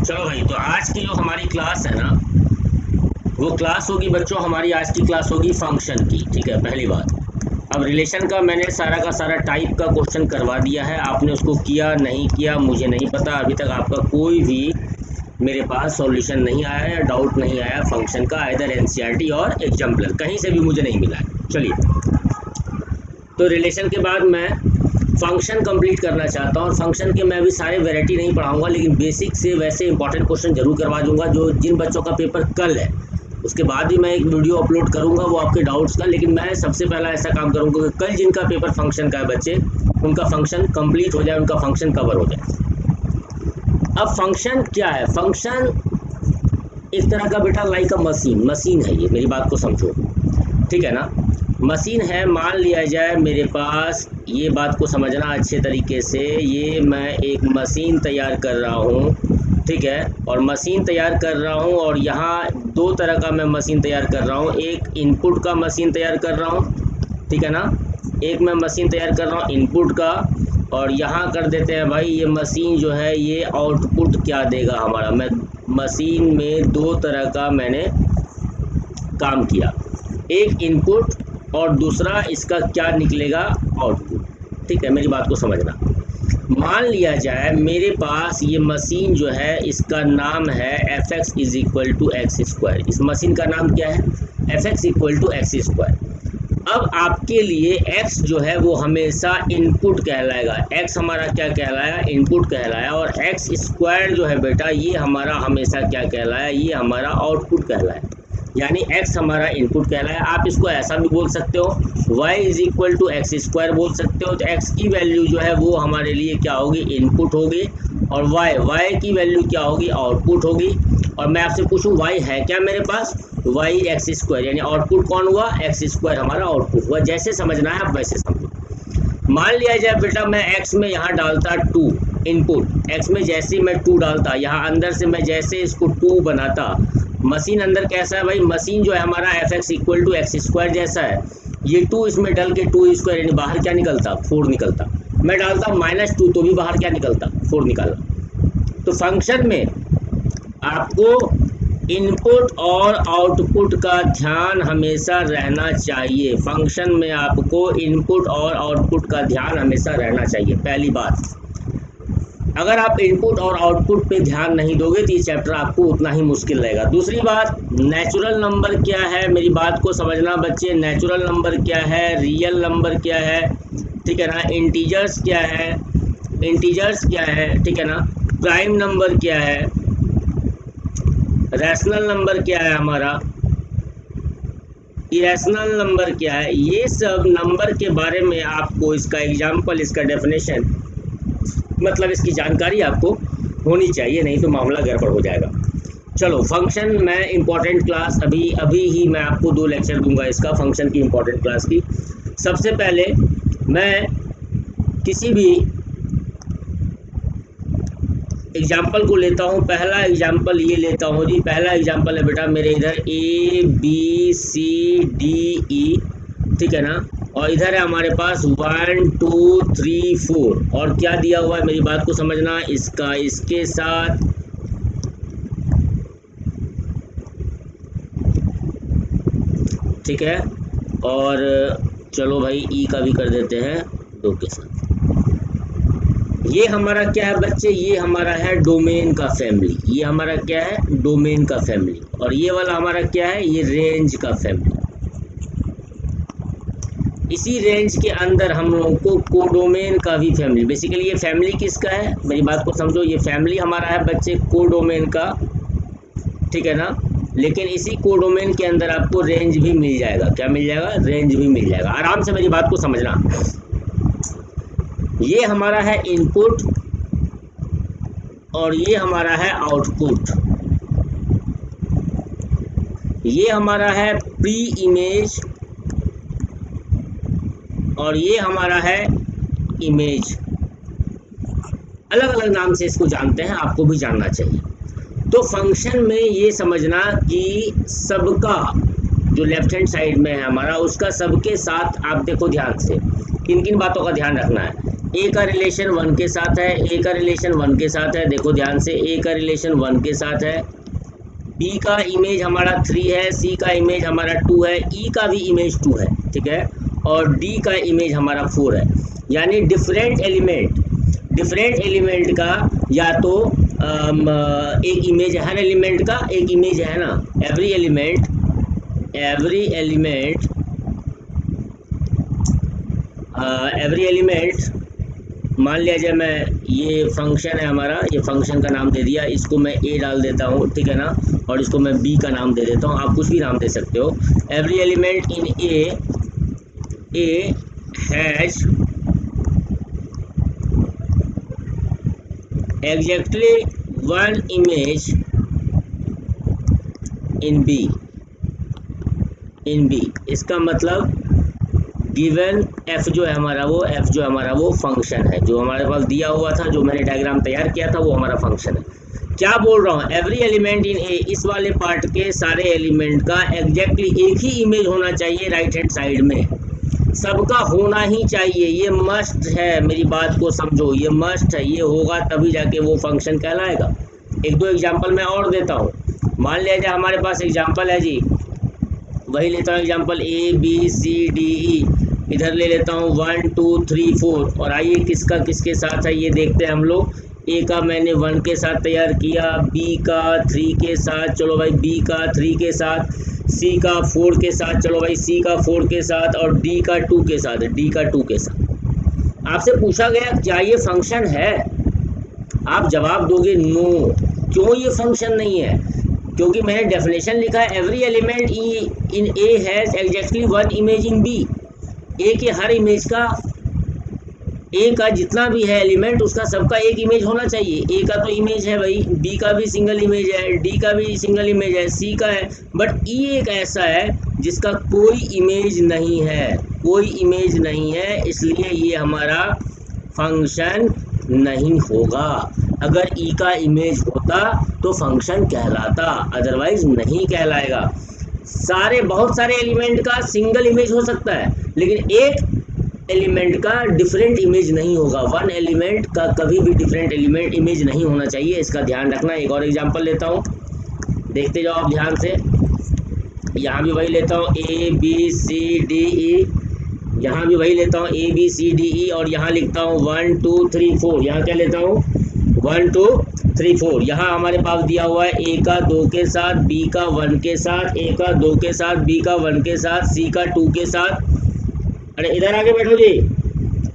चलो भाई, तो आज की जो हमारी क्लास है ना, वो क्लास होगी बच्चों, हमारी आज की क्लास होगी फंक्शन की। ठीक है, पहली बात। अब रिलेशन का मैंने सारा का सारा टाइप का क्वेश्चन करवा दिया है, आपने उसको किया नहीं किया मुझे नहीं पता। अभी तक आपका कोई भी मेरे पास सॉल्यूशन नहीं आया या डाउट नहीं आया फंक्शन का, इधर एनसीईआरटी और एग्जाम्पलर कहीं से भी मुझे नहीं मिला है। चलिए, तो रिलेशन के बाद मैं फंक्शन कंप्लीट करना चाहता हूँ। और फंक्शन के मैं अभी सारे वैरायटी नहीं पढ़ाऊंगा, लेकिन बेसिक से वैसे इंपॉर्टेंट क्वेश्चन जरूर करवा दूंगा। जो जिन बच्चों का पेपर कल है, उसके बाद भी मैं एक वीडियो अपलोड करूंगा वो आपके डाउट्स का। लेकिन मैं सबसे पहला ऐसा काम करूंगा कि कल जिनका पेपर फंक्शन का है बच्चे, उनका फंक्शन कंप्लीट हो जाए, उनका फंक्शन कवर हो जाए। अब फंक्शन क्या है? फंक्शन एक तरह का बेटा लाइक अ मशीन है। ये मेरी बात को समझो, ठीक है ना? मशीन है, मान लिया जाए मेरे पास, ये बात को समझना अच्छे तरीके से, ये मैं एक मशीन तैयार कर रहा हूँ, ठीक है? और मशीन तैयार कर रहा हूँ, और यहाँ दो तरह का मैं मशीन तैयार कर रहा हूँ। एक इनपुट का मशीन तैयार कर रहा हूँ, ठीक है ना? एक मैं मशीन तैयार कर रहा हूँ इनपुट का, और यहाँ कर देते हैं भाई ये मशीन जो है ये आउटपुट क्या देगा हमारा। मैं मशीन में दो तरह का मैंने काम किया, एक इनपुट और दूसरा इसका क्या निकलेगा, आउटपुट। ठीक है, मेरी बात को समझना। मान लिया जाए मेरे पास ये मशीन जो है इसका नाम है f x is equal to x square. इस मशीन का नाम क्या है? F x equal to x square. अब आपके लिए x जो है वो हमेशा इनपुट कहलाएगा। x हमारा क्या कहलाया? इनपुट कहलाया। और x स्क्वायर जो है बेटा ये हमारा हमेशा क्या कहलाया? ये हमारा आउटपुट कहलाया। यानी x हमारा इनपुट कहलाया। आप इसको ऐसा भी बोल सकते हो, y is equal to x square बोल सकते हो। तो x की वैल्यू जो है वो हमारे लिए क्या होगी? इनपुट होगी। और y की वैल्यू क्या होगी? आउटपुट होगी। और मैं आपसे पूछूं y है क्या मेरे पास? y एक्स स्क्वायर, यानी आउटपुट कौन हुआ? एक्स स्क्वायर हमारा आउटपुट हुआ। जैसे समझना है आप वैसे समझो। मान लिया जाए बेटा मैं x में यहाँ डालता 2 इनपुट, x में जैसे मैं 2 डालता, यहाँ अंदर से मैं जैसे इसको 2 बनाता, मशीन अंदर कैसा है भाई? मशीन जो है हमारा f x equal to x square जैसा है। ये 2 इसमें डल के 2 स्क्वायर, यानी बाहर क्या निकलता? 4 निकलता। मैं डालता -2 तो भी बाहर क्या निकलता? 4 निकाला। तो फंक्शन में आपको इनपुट और आउटपुट का ध्यान हमेशा रहना चाहिए। फंक्शन में आपको इनपुट और आउटपुट का ध्यान हमेशा रहना चाहिए, पहली बात। अगर आप इनपुट और आउटपुट पे ध्यान नहीं दोगे तो ये चैप्टर आपको उतना ही मुश्किल रहेगा। दूसरी बात, नेचुरल नंबर क्या है? मेरी बात को समझना बच्चे। नेचुरल नंबर क्या है? रियल नंबर क्या है? ठीक है ना? इंटीजर्स क्या है? इंटीजर्स क्या है? ठीक है ना? प्राइम नंबर क्या है? रैशनल नंबर क्या है हमारा? इरेशनल नंबर क्या है? ये सब नंबर के बारे में आपको इसका एग्जाम्पल, इसका डेफिनेशन, मतलब इसकी जानकारी आपको होनी चाहिए, नहीं तो मामला गड़बड़ हो जाएगा। चलो, फंक्शन मैं इंपॉर्टेंट क्लास अभी ही मैं आपको 2 लेक्चर दूंगा इसका, फंक्शन की इंपॉर्टेंट क्लास की। सबसे पहले मैं किसी भी एग्जाम्पल को लेता हूँ। पहला एग्जाम्पल ये लेता हूँ जी, पहला एग्जाम्पल है बेटा मेरे इधर ABCDE, ठीक है ना? और इधर है हमारे पास 1 2 3 4, और क्या दिया हुआ है मेरी बात को समझना, इसका इसके साथ, ठीक है? और चलो भाई ई का भी कर देते हैं 2 के साथ। ये हमारा क्या है बच्चे? ये हमारा है डोमेन का फैमिली। ये हमारा क्या है? डोमेन का फैमिली। और ये वाला हमारा क्या है? ये रेंज का फैमिली। इसी रेंज के अंदर हम लोगों को कोडोमेन का भी फैमिली, बेसिकली ये फैमिली किसका है मेरी बात को समझो, ये फैमिली हमारा है बच्चे कोडोमेन का, ठीक है ना? लेकिन इसी कोडोमेन के अंदर आपको रेंज भी मिल जाएगा। क्या मिल जाएगा? रेंज भी मिल जाएगा। आराम से मेरी बात को समझना। ये हमारा है इनपुट और ये हमारा है आउटपुट। ये हमारा है प्री इमेज और ये हमारा है इमेज। अलग अलग नाम से इसको जानते हैं, आपको भी जानना चाहिए। तो फंक्शन में ये समझना कि सबका जो लेफ्ट हैंड साइड में है हमारा, उसका सबके साथ आप देखो ध्यान से, किन किन बातों का ध्यान रखना है। ए का रिलेशन 1 के साथ है, ए का रिलेशन 1 के साथ है, देखो ध्यान से, ए का रिलेशन 1 के साथ है, बी का इमेज हमारा 3 है, सी का इमेज हमारा 2 है, ई का भी इमेज 2 है, ठीक है, और डी का इमेज हमारा 4 है। यानी डिफरेंट एलिमेंट का या तो एक इमेज है, हर एलिमेंट का एक इमेज है ना, एवरी एलिमेंट मान लिया जाए, मैं ये फंक्शन है हमारा, ये फंक्शन का नाम दे दिया, इसको मैं ए डाल देता हूँ, ठीक है ना, और इसको मैं बी का नाम दे देता हूँ, आप कुछ भी नाम दे सकते हो। Every element in a has exactly 1 image in b. इसका मतलब गिवन एफ जो है हमारा वो फंक्शन है, जो हमारे पास दिया हुआ था, जो मैंने डायग्राम तैयार किया था, वो हमारा फंक्शन है। क्या बोल रहा हूँ, एवरी एलिमेंट इन ए, इस वाले पार्ट के सारे एलिमेंट का एग्जैक्टली एक ही इमेज होना चाहिए राइट हैंड साइड में, सबका होना ही चाहिए, ये मस्ट है, मेरी बात को समझो, ये मस्ट है, ये होगा तभी जाके वो फंक्शन कहलाएगा। एक दो एग्जाम्पल मैं और देता हूँ। मान लिया जाए हमारे पास एग्जाम्पल है जी, वही लेता हूँ example a b c d e, इधर ले लेता हूँ 1 2 3 4, और आइए किसका किसके साथ है ये देखते हैं हम लोग। ए का मैंने 1 के साथ तैयार किया, बी का 3 के साथ, चलो भाई बी का 3 के साथ, सी का 4 के साथ, चलो भाई सी का 4 के साथ, और डी का 2 के साथ, डी का 2 के साथ। आपसे पूछा गया क्या ये फंक्शन है, आप जवाब दोगे नो। क्यों ये फंक्शन नहीं है? क्योंकि मैंने डेफिनेशन लिखा है, every element in A has exactly 1 image in B. A के हर इमेज का, ए का जितना भी है एलिमेंट, उसका सबका एक इमेज होना चाहिए। ए का तो इमेज है भाई, बी का भी सिंगल इमेज है, डी का भी सिंगल इमेज है, सी का है, बट ई एक ऐसा है जिसका कोई इमेज नहीं है, इसलिए ये हमारा फंक्शन नहीं होगा। अगर ई का इमेज होता तो फंक्शन कहलाता, अदरवाइज नहीं कहलाएगा। बहुत सारे एलिमेंट का सिंगल इमेज हो सकता है, लेकिन एक एलिमेंट का डिफरेंट इमेज नहीं होगा। 1 एलिमेंट का कभी भी डिफरेंट एलिमेंट इमेज नहीं होना चाहिए, इसका ध्यान रखना। एक और एग्जांपल लेता हूँ, देखते जाओ आप ध्यान से। यहाँ भी वही लेता हूँ ए बी सी डी ई, यहाँ भी वही लेता हूँ ए बी सी डी ई, और यहाँ लिखता हूँ 1 2 3 4। यहाँ क्या लेता हूँ 1 2 3 4। यहाँ हमारे पास दिया हुआ है ए का 2 के साथ, बी का 1 के साथ, ए का 2 के साथ, बी का 1 के साथ, सी का 2 के साथ, अरे इधर आके बैठो जी,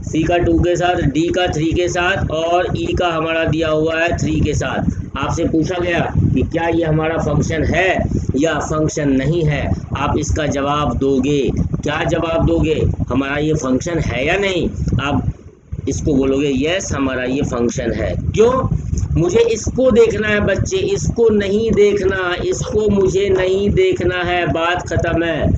सी का 2 के साथ, डी का 3 के साथ, और ई का हमारा दिया हुआ है 3 के साथ। आपसे पूछा गया कि क्या ये हमारा फंक्शन है या फंक्शन नहीं है, आप इसका जवाब दोगे। क्या जवाब दोगे? हमारा ये फंक्शन है या नहीं? आप इसको बोलोगे यस हमारा ये फंक्शन है। क्यों? मुझे इसको देखना है बच्चे, इसको नहीं देखना, इसको मुझे नहीं देखना है, बात खत्म है।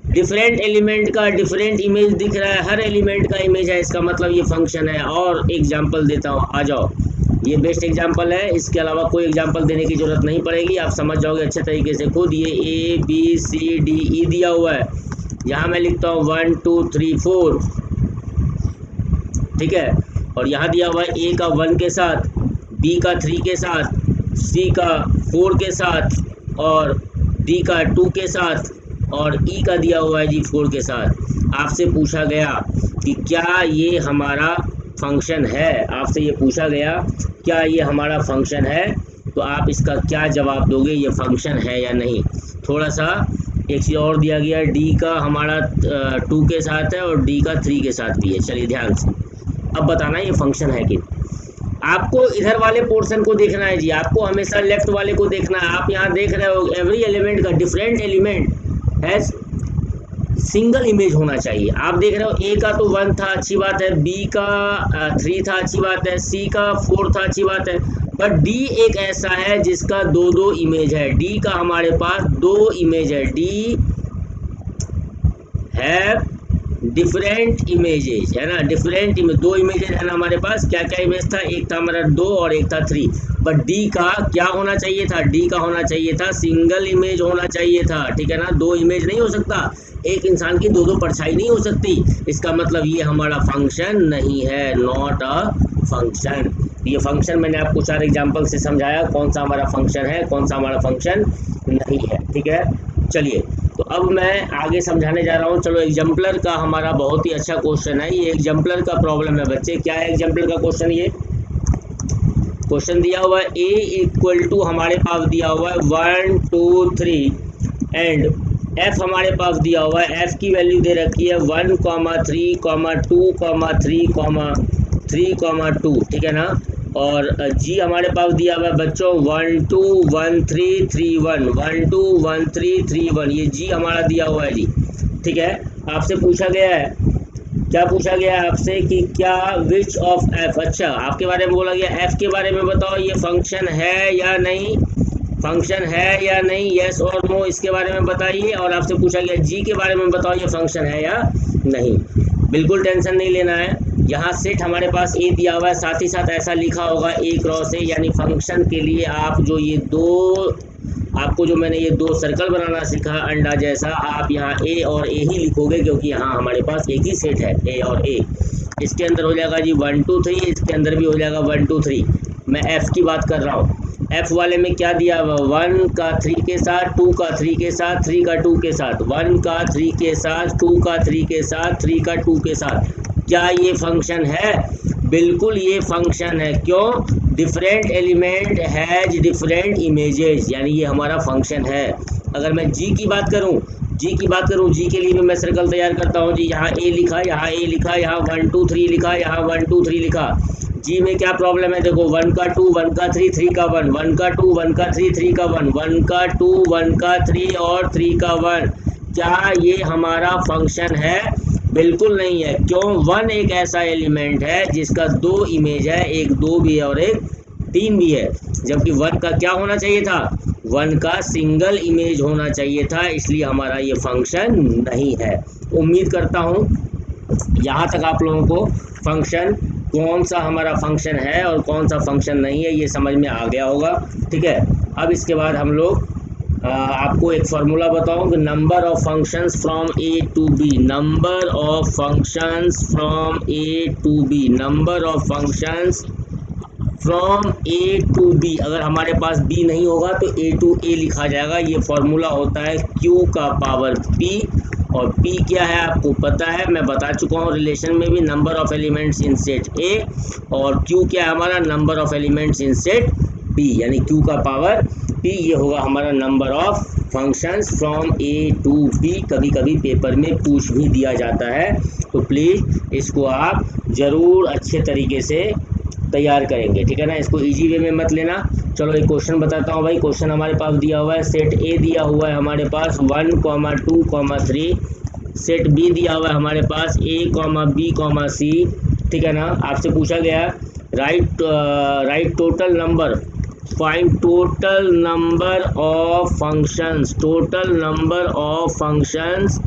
डिफरेंट एलिमेंट का डिफरेंट इमेज दिख रहा है, हर एलिमेंट का इमेज है, इसका मतलब ये फंक्शन है। और एग्जांपल देता हूँ, आ जाओ, ये बेस्ट एग्जांपल है, इसके अलावा कोई एग्जांपल देने की जरूरत नहीं पड़ेगी, आप समझ जाओगे अच्छे तरीके से खुद। ये ए बी सी डी ई दिया हुआ है, यहाँ मैं लिखता हूँ 1 2 3 4, ठीक है, और यहाँ दिया हुआ है ए का 1 के साथ, बी का 3 के साथ, सी का 4 के साथ, और डी का 2 के साथ, और ई का दिया हुआ है जी 4 के साथ। आपसे पूछा गया कि क्या ये हमारा फंक्शन है, आपसे ये पूछा गया क्या ये हमारा फंक्शन है, तो आप इसका क्या जवाब दोगे, ये फंक्शन है या नहीं। थोड़ा सा एक चीज़ और दिया गया, डी का हमारा 2 के साथ है और डी का 3 के साथ भी है। चलिए ध्यान से अब बताना ये फंक्शन है कि आपको इधर वाले पोर्शन को देखना है जी, आपको हमेशा लेफ्ट वाले को देखना है। आप यहाँ देख रहे हो एवरी एलिमेंट का different element has single image होना चाहिए। आप देख रहे हो ए का तो 1 था, अच्छी बात है, बी का 3 था, अच्छी बात है, सी का 4 था, अच्छी बात है, बट डी एक ऐसा है जिसका 2 इमेज है। डी का हमारे पास 2 इमेज है, डी हैव डिफरेंट इमेजेस, है ना, डिफरेंट इमेज, 2 इमेजेस है ना हमारे पास। क्या क्या इमेज था? एक था हमारा 2 और एक था 3, बट डी का क्या होना चाहिए था? डी का होना चाहिए था सिंगल इमेज होना चाहिए था, ठीक है ना, 2 इमेज नहीं हो सकता। एक इंसान की दो परछाई नहीं हो सकती, इसका मतलब ये हमारा फंक्शन नहीं है, नॉट अ फंक्शन। ये फंक्शन मैंने आपको 4 एग्जाम्पल से समझाया कौन सा हमारा फंक्शन है, कौन सा हमारा फंक्शन नहीं है, ठीक है। चलिए, तो अब मैं आगे समझाने जा रहा हूँ। चलो, एग्जाम्पलर का हमारा बहुत ही अच्छा क्वेश्चन है, ये एग्जाम्पलर का प्रॉब्लम है बच्चे। क्या है एग्जाम्पलर का क्वेश्चन? ये क्वेश्चन दिया हुआ है a इक्वल टू हमारे पास दिया हुआ है 1 2 3 एंड f हमारे पास दिया हुआ है, f की वैल्यू दे रखी है 1, 3, 2, 3, 2, ठीक है ना। और g हमारे पास दिया हुआ है बच्चों 1 2 1 3 3 1, 1 2 1 3 3 1, ये g हमारा दिया हुआ है जी, ठीक है। आपसे पूछा गया है, क्या पूछा गया है आपसे कि क्या विच ऑफ f, अच्छा आपके बारे में बोला गया f के बारे में बताओ ये फंक्शन है या नहीं, फंक्शन है या नहीं, यस और नो इसके बारे में बताइए। और आपसे पूछा गया g के बारे में बताओ ये फंक्शन है या नहीं। बिल्कुल टेंशन नहीं लेना है, यहाँ सेट हमारे पास a दिया हुआ है, साथ ही साथ ऐसा लिखा होगा a क्रॉस a, यानी फंक्शन के लिए आप जो ये आपको जो मैंने ये 2 सर्कल बनाना सीखा अंडा जैसा, आप यहाँ a और a ही लिखोगे क्योंकि यहाँ हमारे पास एक ही सेट है a और a। इसके अंदर हो जाएगा जी 1 2 3, इसके अंदर भी हो जाएगा 1 2 3। मैं f की बात कर रहा हूँ, f वाले में क्या दिया हुआ, 1 का 3 के साथ, 2 का 3 के साथ, 3 का 2 के साथ, 1 का 3 के साथ, 2 का 3 के साथ, 3 का 2 के साथ। क्या ये फंक्शन है? बिल्कुल ये फंक्शन है। क्यों? Different element has different images, यानी ये हमारा फंक्शन है। अगर मैं जी की बात करूं, जी के लिए भी मैं सर्कल तैयार करता हूं जी। यहाँ ए लिखा, यहाँ ए लिखा, यहाँ 1 2 3 लिखा, यहाँ 1 2 3 लिखा। जी में क्या प्रॉब्लम है? देखो 1 का 2, 1 का 3, 3 का 1, 1 का 2, 1 का 3, 3 का 1, 1 का 2, 1 का 3 और 3 का 1। क्या ये हमारा फंक्शन है? बिल्कुल नहीं है। क्यों? 1 एक ऐसा एलिमेंट है जिसका 2 इमेज है, एक 2 भी है और एक 3 भी है, जबकि 1 का क्या होना चाहिए था? 1 का सिंगल इमेज होना चाहिए था, इसलिए हमारा ये फंक्शन नहीं है। उम्मीद करता हूँ यहाँ तक आप लोगों को फंक्शन, कौन सा हमारा फंक्शन है और कौन सा फंक्शन नहीं है, ये समझ में आ गया होगा, ठीक है। अब इसके बाद हम लोग आपको एक फार्मूला बताऊं कि number of functions from a to b, number of functions from a to b, number of functions from a to b. अगर हमारे पास बी नहीं होगा तो ए टू ए लिखा जाएगा। ये फॉर्मूला होता है q का पावर p, और p क्या है आपको पता है, मैं बता चुका हूँ रिलेशन में भी, number of elements in set a, और q क्या है हमारा, number of elements in set b, यानी q का पावर p, ये होगा हमारा number of functions from a to b। कभी कभी पेपर में पूछ भी दिया जाता है, तो प्लीज़ इसको आप ज़रूर अच्छे तरीके से तैयार करेंगे, ठीक है ना। इसको इजी वे में मत लेना। चलो एक क्वेश्चन बताता हूँ भाई। क्वेश्चन हमारे पास दिया हुआ है, सेट ए दिया हुआ है हमारे पास 1, 2, 3, सेट बी दिया हुआ है हमारे पास a, b, c, ठीक है ना। आपसे पूछा गया right total number, find total number of functions, total number of functions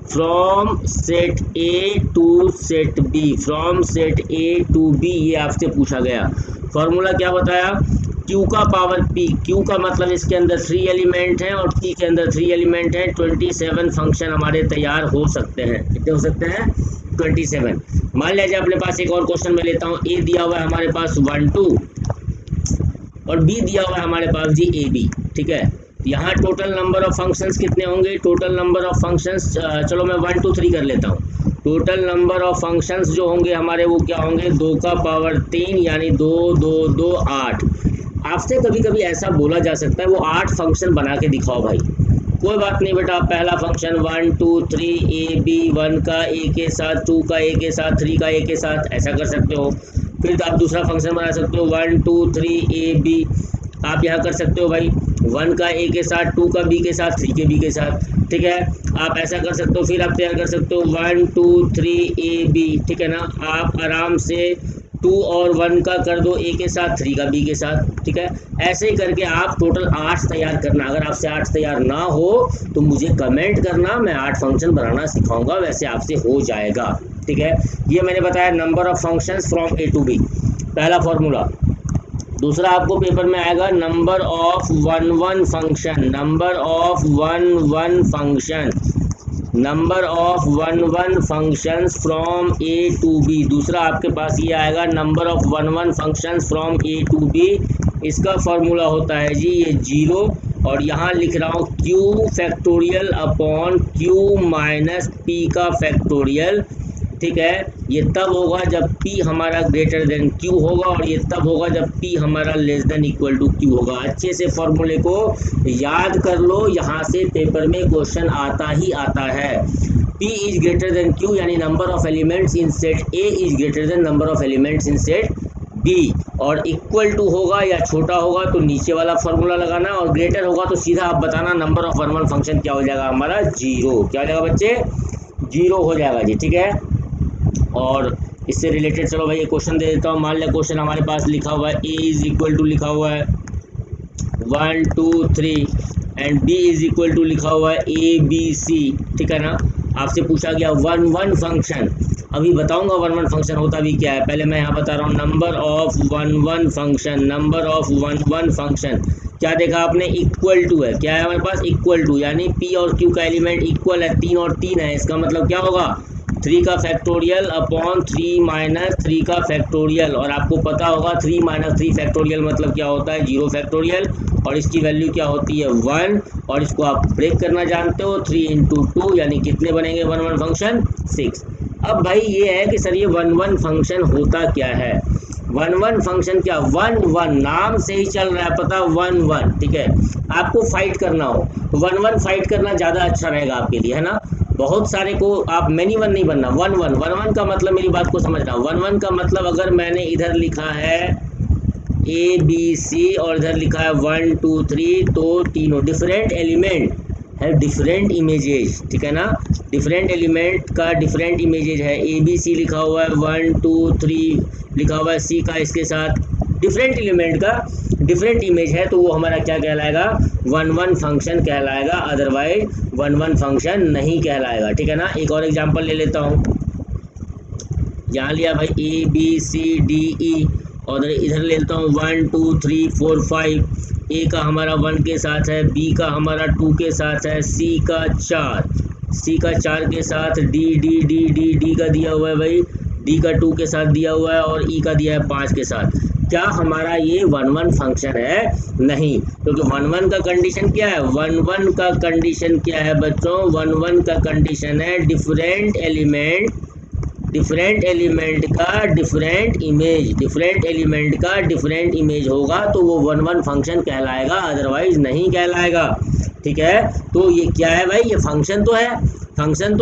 from set a to set b, from set a to b, ये आपसे पूछा गया। फॉर्मूला क्या बताया? q का पावर p, q का मतलब इसके अंदर 3 एलिमेंट हैं और p के अंदर 3 एलिमेंट हैं। 27 फंक्शन हमारे तैयार हो सकते हैं। कितने हो सकते हैं? 27। मान लीजिए अपने पास एक और क्वेश्चन में लेता हूँ। a दिया हुआ है हमारे पास 1 2 और b दिया हुआ है हमारे पास जी a b, ठीक है। यहाँ टोटल नंबर ऑफ फंक्शंस कितने होंगे? टोटल नंबर ऑफ फंक्शंस, चलो मैं 1 2 3 कर लेता हूँ। टोटल नंबर ऑफ फंक्शंस जो होंगे हमारे वो क्या होंगे? 2 का पावर 3, यानी 2 2 2 8। आपसे कभी कभी ऐसा बोला जा सकता है वो 8 फंक्शन बना के दिखाओ भाई। कोई बात नहीं बेटा, पहला फंक्शन 1 2 3 ए बी, 1 का ए के साथ, 2 का ए के साथ, 3 का ए के साथ, ऐसा कर सकते हो। फिर आप दूसरा फंक्शन बना सकते हो 1 2 3 ए बी, आप यहाँ कर सकते हो भाई 1 का ए के साथ, 2 का बी के साथ, 3 के बी के साथ, ठीक है। आप ऐसा कर सकते हो। फिर आप तैयार कर सकते हो 1 2 3 ए बी, ठीक है ना। आप आराम से 2 और 1 का कर दो ए के साथ, 3 का बी के साथ, ठीक है। ऐसे ही करके आप टोटल 8 तैयार करना। अगर आपसे 8 तैयार ना हो तो मुझे कमेंट करना, मैं 8 फंक्शन बनाना सिखाऊंगा, वैसे आपसे हो जाएगा, ठीक है। ये मैंने बताया number of functions from a to b, पहला फॉर्मूला। दूसरा आपको पेपर में आएगा number of 1 1 function, number of 1 1 function, number of one functions from a to b. दूसरा आपके पास ये आएगा number of one functions from a to b. इसका फॉर्मूला होता है जी ये 0, और यहाँ लिख रहा हूँ q factorial upon q minus p का फैक्टोरियल। ठीक है, ये तब होगा जब p हमारा ग्रेटर देन q होगा, और ये तब होगा जब p हमारा less than equal to q होगा। अच्छे से फॉर्मूले को याद कर लो, यहाँ से पेपर में क्वेश्चन आता ही आता है। p is greater than q यानी number of elements in set a is greater than number of elements in set b, और इक्वल टू होगा या छोटा होगा तो नीचे वाला फॉर्मूला लगाना, और ग्रेटर होगा तो सीधा आप बताना नंबर ऑफ वन फंक्शन क्या हो जाएगा हमारा 0। क्या हो जाएगा बच्चे? 0 हो जाएगा जी। ठीक है, और इससे रिलेटेड चलो भाई ये क्वेश्चन दे देता हूँ। मान लिया क्वेश्चन हमारे पास लिखा हुआ है a इज इक्वल टू लिखा हुआ है 1 2 3 and b is equal to लिखा हुआ है a b c। ठीक है ना, आपसे पूछा गया वन फंक्शन। अभी बताऊंगा वन फंक्शन होता भी क्या है, पहले मैं यहाँ बता रहा हूँ number of one function. Number of one function क्या देखा आपने? इक्वल टू है। क्या है हमारे पास? इक्वल टू, यानी p और q का एलिमेंट इक्वल है, 3 और 3 है। इसका मतलब क्या होगा? 3 का फैक्टोरियल अपॉन 3 माइनस 3 का फैक्टोरियल। और आपको पता होगा 3 माइनस 3 फैक्टोरियल मतलब क्या होता है? 0 फैक्टोरियल, और इसकी वैल्यू क्या होती है? 1, और इसको आप ब्रेक करना जानते हो। 3 इंटू 2 यानी कितने बनेंगे वन फंक्शन? 6। अब भाई ये है कि सर ये वन फंक्शन होता क्या है? वन फंक्शन क्या? वन नाम से ही चल रहा है पता, वन। ठीक है, आपको फाइट करना हो तो वन फाइट करना ज़्यादा अच्छा रहेगा आपके लिए, है ना। बहुत सारे को आप मैनी वन नहीं बनना, वन का मतलब, मेरी बात को समझना, वन का मतलब अगर मैंने इधर लिखा है ए बी सी और इधर लिखा है 1 2 3, तो तीनों डिफरेंट एलिमेंट है, डिफरेंट इमेजेज। ठीक है ना, डिफरेंट एलिमेंट का डिफरेंट इमेजेज है। ए बी सी लिखा हुआ है, 1 2 3 लिखा हुआ है, सी का इसके साथ डिफरेंट एलिमेंट का डिफरेंट इमेज है, तो वो हमारा क्या कहलाएगा? वन फंक्शन कहलाएगा, अदरवाइज वन फंक्शन नहीं कहलाएगा। ठीक है ना, एक और एग्जांपल ले लेता हूँ। यहाँ लिया भाई ए बी सी डी ई, और इधर ले लेता हूँ 1 2 3 4 5। ए का हमारा 1 के साथ है, बी का हमारा 2 के साथ है, सी का 4 के साथ, डी का दिया हुआ है भाई, डी का 2 के साथ दिया हुआ है, और ई का दिया है 5 के साथ। क्या हमारा ये वन फंक्शन है? नहीं, क्योंकि वन का कंडीशन क्या है? वन का कंडीशन क्या है बच्चों? वन का कंडीशन है डिफरेंट एलिमेंट का डिफरेंट इमेज होगा तो वो वन फंक्शन कहलाएगा, अदरवाइज नहीं कहलाएगा। ठीक है, तो ये क्या है भाई? ये फंक्शन तो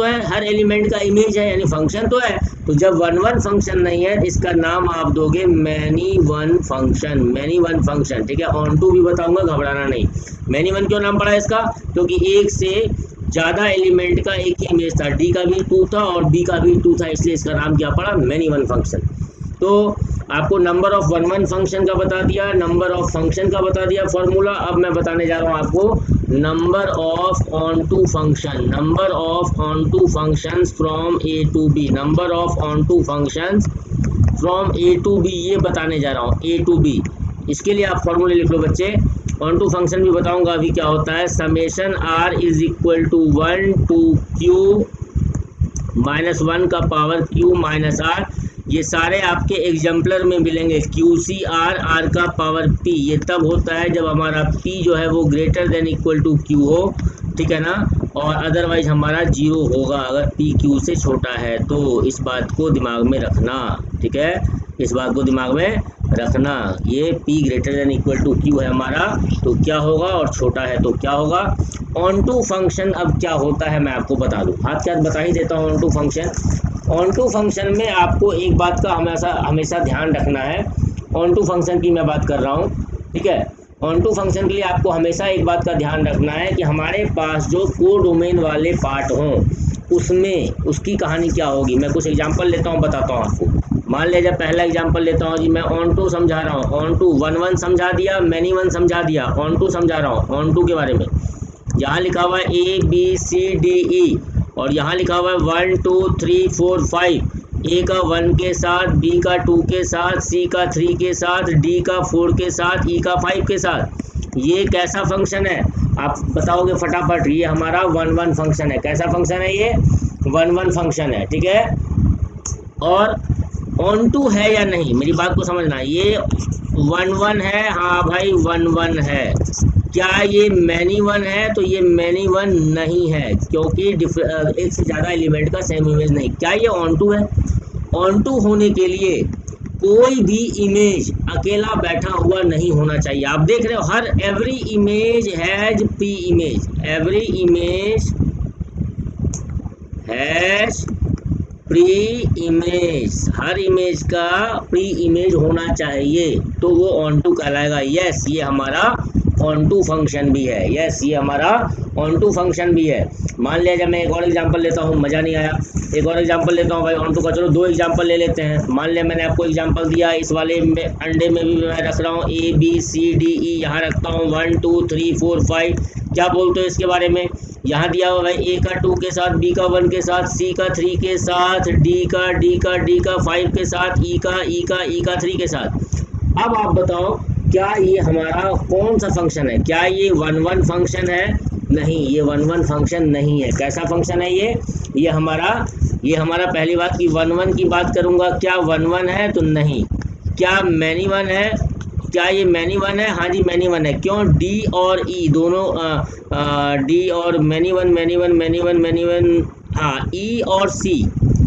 है, हर एलिमेंट का इमेज है, यानी फंक्शन तो है। तो जब वन फंक्शन नहीं है, इसका नाम आप दोगे मैनी वन फंक्शन। ठीक है, ऑन टू भी बताऊंगा, घबराना नहीं। मैनी वन क्यों नाम पड़ा इसका? क्योंकि एक से ज़्यादा एलिमेंट का एक ही इमेज था, डी का भी 2 था और बी का भी 2 था, इसलिए इसका नाम क्या पड़ा? Many one function. तो आपको नंबर ऑफ वन फंक्शन का बता दिया, नंबर ऑफ फंक्शन का बता दिया फॉर्मूला। अब मैं बताने जा रहा हूँ आपको number of onto functions from a to b. Number of onto functions from a to b, ये बताने जा रहा हूँ, ए टू बी। इसके लिए आप फॉर्मूले लिख लो बच्चे। ऑन टू फंक्शन भी बताऊंगा अभी क्या होता है। Summation r is equal to 1 to q minus 1 का पावर q माइनस आर। ये सारे आपके एग्जाम्पलर में मिलेंगे। क्यू सी आर का पावर p, ये तब होता है जब हमारा p जो है वो greater than equal to q हो। ठीक है ना, और अदरवाइज हमारा 0 होगा अगर p q से छोटा है। तो इस बात को दिमाग में रखना। ठीक है, इस बात को दिमाग में रखना, ये p greater than equal to q है हमारा, तो क्या होगा, और छोटा है तो क्या होगा। ऑन टू फंक्शन अब क्या होता है मैं आपको बता दूं, हाथ क्या बता ही देता हूँ। ऑन टू फंक्शन में आपको एक बात का हमेशा ध्यान रखना है। ऑन टू फंक्शन की मैं बात कर रहा हूँ। ठीक है, ऑन टू फंक्शन के लिए आपको हमेशा एक बात का ध्यान रखना है कि हमारे पास जो कोडोमेन वाले पार्ट हों उसमें उसकी कहानी क्या होगी। मैं कुछ एग्जांपल लेता हूँ, बताता हूँ आपको। मान लीजिए पहला एग्जांपल लेता हूँ जी, मैं ऑन टू समझा रहा हूँ। ऑन टू वन समझा दिया, मैनी वन समझा दिया, ऑन टू समझा रहा हूँ। ऑन टू के बारे में यहाँ लिखा हुआ है ए बी सी डी ई, और यहाँ लिखा हुआ है 1 2 3 4 5। ए का 1 के साथ, बी का 2 के साथ, सी का 3 के साथ, डी का 4 के साथ, ई का 5 के साथ। ये कैसा फंक्शन है? आप बताओगे फटाफट। ये हमारा 1 1 फंक्शन है। कैसा फंक्शन है ये? 1 1 फंक्शन है, ठीक है। और ऑन टू है या नहीं, मेरी बात को समझना। ये 1 1 है, हाँ भाई 1 1 है। क्या ये मैनी 1 है? तो ये मैनी 1 नहीं है, क्योंकि एक से ज़्यादा एलिमेंट का सेम इमेज नहीं। क्या ये ऑन टू है? ऑन टू होने के लिए कोई भी इमेज अकेला बैठा हुआ नहीं होना चाहिए। आप देख रहे हो हर every image has pre image, every image has pre image, हर इमेज का प्री इमेज होना चाहिए, तो वो ऑन टू कहलाएगा। यस, ये हमारा ऑन टू फंक्शन भी है। यस, ये हमारा ऑन टू फंक्शन भी है। मान लिया, जब मैं एक और एग्जांपल लेता हूँ, मज़ा नहीं आया, एक और एग्जांपल लेता हूँ भाई ऑन टू का। चलो 2 एग्जांपल ले लेते हैं। मान लिया मैंने आपको एग्जांपल दिया, इस वाले में अंडे में भी मैं रख रहा हूँ ABCDE, यहाँ रखता हूँ 1 2 3 4 5। क्या बोलते हो इसके बारे में? यहाँ दिया हुआ है A का 2 के साथ, B का 1 के साथ, C का 3 के साथ, D का 5 के साथ, E का 3 के साथ। अब आप बताओ, क्या ये हमारा कौन सा फंक्शन है? क्या ये 1 1 फंक्शन है? नहीं, ये 1 1 फंक्शन नहीं है। कैसा फंक्शन है ये? ये हमारा पहली बात की 1 1 की बात करूँगा, क्या 1 1 है? तो नहीं। क्या मैनी 1 है? क्या ये मैनी 1 है? हाँ जी मैनी 1 है। क्यों? डी और ई दोनों, डी और मैनी 1, हाँ ई और सी,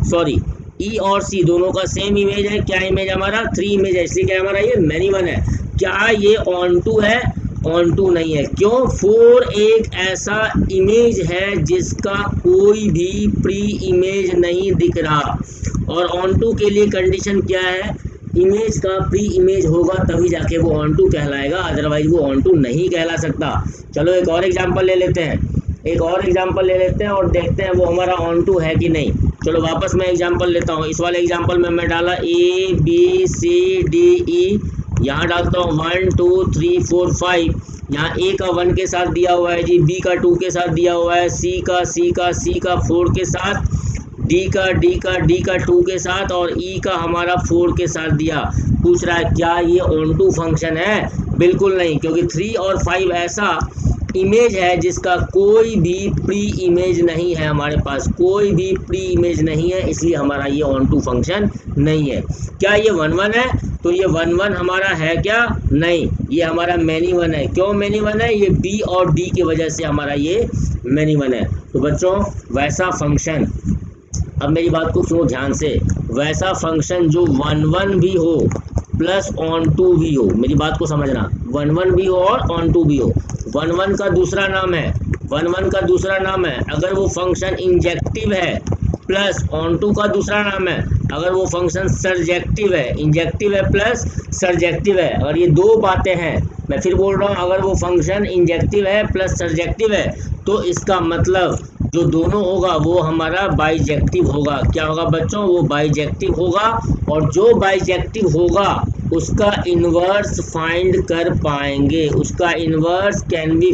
सॉरी ई और सी दोनों का सेम इमेज है। क्या इमेज हमारा? 3 इमेज है, इसलिए क्या हमारा ये मैनी 1 है। क्या ये ऑन टू है? ऑन टू नहीं है। क्यों? 4 एक ऐसा इमेज है जिसका कोई भी प्री इमेज नहीं दिख रहा। और ऑन टू के लिए कंडीशन क्या है? इमेज का प्री इमेज होगा तभी जाके वो ऑन टू कहलाएगा, अदरवाइज वो ऑन टू नहीं कहला सकता। चलो एक और एग्जांपल ले लेते हैं, और देखते हैं वो हमारा ऑन टू है कि नहीं। चलो वापस मैं एग्जांपल लेता हूँ। इस वाले एग्जांपल में मैं डाला ABCDE, यहाँ डालता हूँ 1 2 3 4 5। यहाँ A का 1 के साथ दिया हुआ है जी, B का 2 के साथ दिया हुआ है, C का 4 के साथ, D का 2 के साथ, और E का हमारा 4 के साथ दिया। पूछ रहा है क्या ये ऑन टू फंक्शन है? बिल्कुल नहीं, क्योंकि 3 और 5 ऐसा इमेज है जिसका कोई भी प्री इमेज नहीं है। हमारे पास कोई भी प्री इमेज नहीं है, इसलिए हमारा ये ऑन टू फंक्शन नहीं है। क्या ये 1 1 है? तो ये 1 1 हमारा है क्या? नहीं, ये हमारा मैनी 1 है। क्यों मैनी 1 है? ये B और D की वजह से हमारा ये मैनी 1 है। तो बच्चों वैसा फंक्शन, अब मेरी बात को सुनो ध्यान से, वैसा फंक्शन जो 1 1 भी हो प्लस ऑन टू भी हो, मेरी बात को समझना, 1 1 भी हो और ऑन टू भी हो। 1 1 का दूसरा नाम है, 1 1 का दूसरा नाम है अगर वो फंक्शन इंजेक्टिव है, प्लस ऑन टू का दूसरा नाम है अगर वो फंक्शन सर्जेक्टिव है। इंजेक्टिव है प्लस सर्जेक्टिव है, और ये 2 बातें हैं। मैं फिर बोल रहा हूँ, अगर वो फंक्शन इंजेक्टिव है प्लस सर्जेक्टिव है, तो इसका मतलब जो दोनों होगा वो हमारा बाइजेक्टिव होगा। क्या होगा बच्चों? वो बाइजेक्टिव होगा, और जो बाइजेक्टिव होगा उसका इन्वर्स फाइंड कर पाएंगे। उसका इन्वर्स कैन बी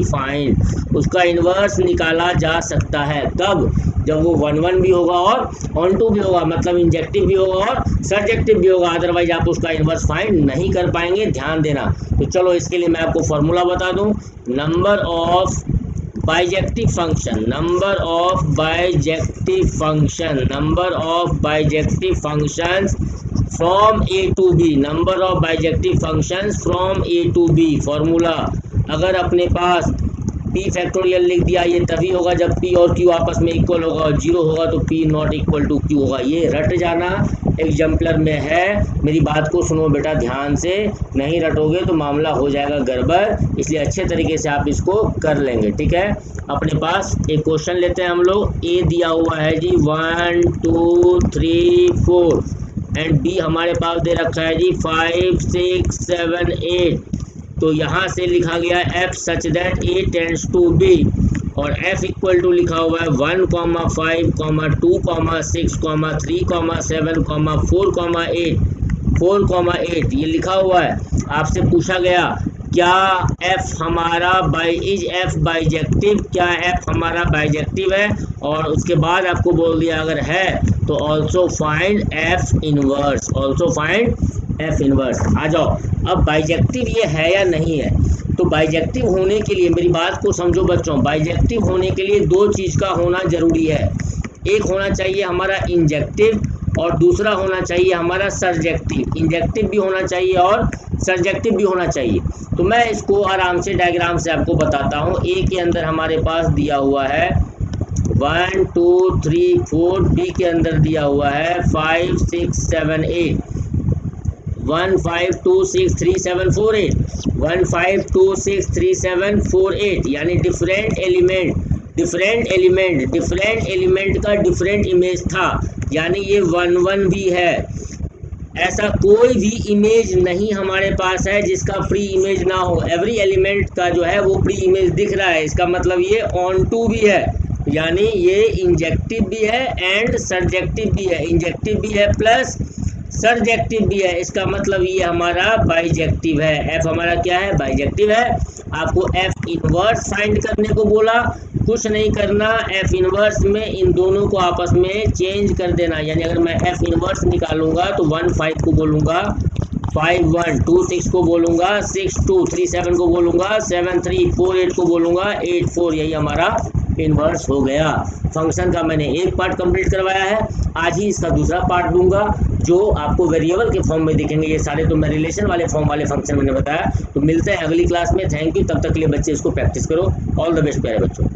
फाइंड, उसका इन्वर्स निकाला जा सकता है। कब? जब वो 1 1 भी होगा और ऑन टू भी होगा, मतलब इंजेक्टिव भी होगा और सर्जेक्टिव भी होगा, अदरवाइज आप उसका इन्वर्स फाइंड नहीं कर पाएंगे, ध्यान देना। तो चलो इसके लिए मैं आपको फॉर्मूला बता दूं। Number of bijective functions from A to B, number of bijective functions from A to B। Formula, अगर अपने पास P फैक्टोरियल लिख दिया, ये तभी होगा जब P और Q आपस में इक्वल होगा, और 0 होगा तो P not equal to Q होगा। ये रट जाना एग्जाम्पलर में है। मेरी बात को सुनो बेटा ध्यान से, नहीं रटोगे तो मामला हो जाएगा गड़बड़, इसलिए अच्छे तरीके से आप इसको कर लेंगे, ठीक है। अपने पास एक क्वेश्चन लेते हैं हम लोग। A दिया हुआ है जी 1 2 3 4, एंड B हमारे पास दे रखा है जी 5 6 7 8। तो यहाँ से लिखा गया F such that A tends to B, और F इक्वल टू लिखा हुआ है 1, 5, 2, 6, 3, 7, 4, 8 ये लिखा हुआ है। आपसे पूछा गया क्या F हमारा इज F बाइजेक्टिव, क्या F हमारा बाइजेक्टिव है, और उसके बाद आपको बोल दिया अगर है तो also find F inverse, F inverse. आ जाओ, अब बाइजेक्टिव ये है या नहीं है। तो बाइजेक्टिव होने के लिए मेरी बात को समझो बच्चों, बाइजेक्टिव होने के लिए दो चीज़ का होना जरूरी है। एक होना चाहिए हमारा इंजेक्टिव और दूसरा होना चाहिए हमारा सर्जेक्टिव। इंजेक्टिव भी होना चाहिए और सर्जेक्टिव भी होना चाहिए। तो मैं इसको आराम से डायग्राम से आपको बताता हूँ। ए के अंदर हमारे पास दिया हुआ है 1 2 3 4, बी के अंदर दिया हुआ है 5 6 7 8, 1 5 2 6 3 7 4 8, 1 5 2 6 3 7 4 8, यानी डिफरेंट एलिमेंट का डिफरेंट इमेज था, यानी ये 1 1 भी है। ऐसा कोई भी इमेज नहीं हमारे पास है जिसका प्री इमेज ना हो। एवरी एलिमेंट का जो है वो प्री इमेज दिख रहा है, इसका मतलब ये ऑन टू भी है, यानी ये इंजेक्टिव भी है एंड सर्जेक्टिव भी है। इंजेक्टिव भी है प्लस सर्जेक्टिव भी है, इसका मतलब ये हमारा बाइजेक्टिव है। एफ हमारा क्या है? बाइजेक्टिव है। आपको एफ इनवर्स फाइंड करने को बोला, कुछ नहीं करना, एफ इनवर्स में इन दोनों को आपस में चेंज कर देना। यानी अगर मैं एफ इनवर्स निकालूंगा तो 1 5 को बोलूँगा 5 1, 2 6 को बोलूँगा 6 2, 3 7 को बोलूँगा 7 3, 4 8 को बोलूँगा 8 4, यही हमारा इन्वर्स हो गया। फंक्शन का मैंने एक पार्ट कंप्लीट करवाया है, आज ही इसका दूसरा पार्ट दूंगा जो आपको वेरिएबल के फॉर्म में दिखेंगे। ये सारे तो मैं रिलेशन वाले फॉर्म वाले फंक्शन मैंने बताया। तो मिलते हैं अगली क्लास में। थैंक यू, तब तक के लिए बच्चे इसको प्रैक्टिस करो। ऑल द बेस्ट प्यारे बच्चों।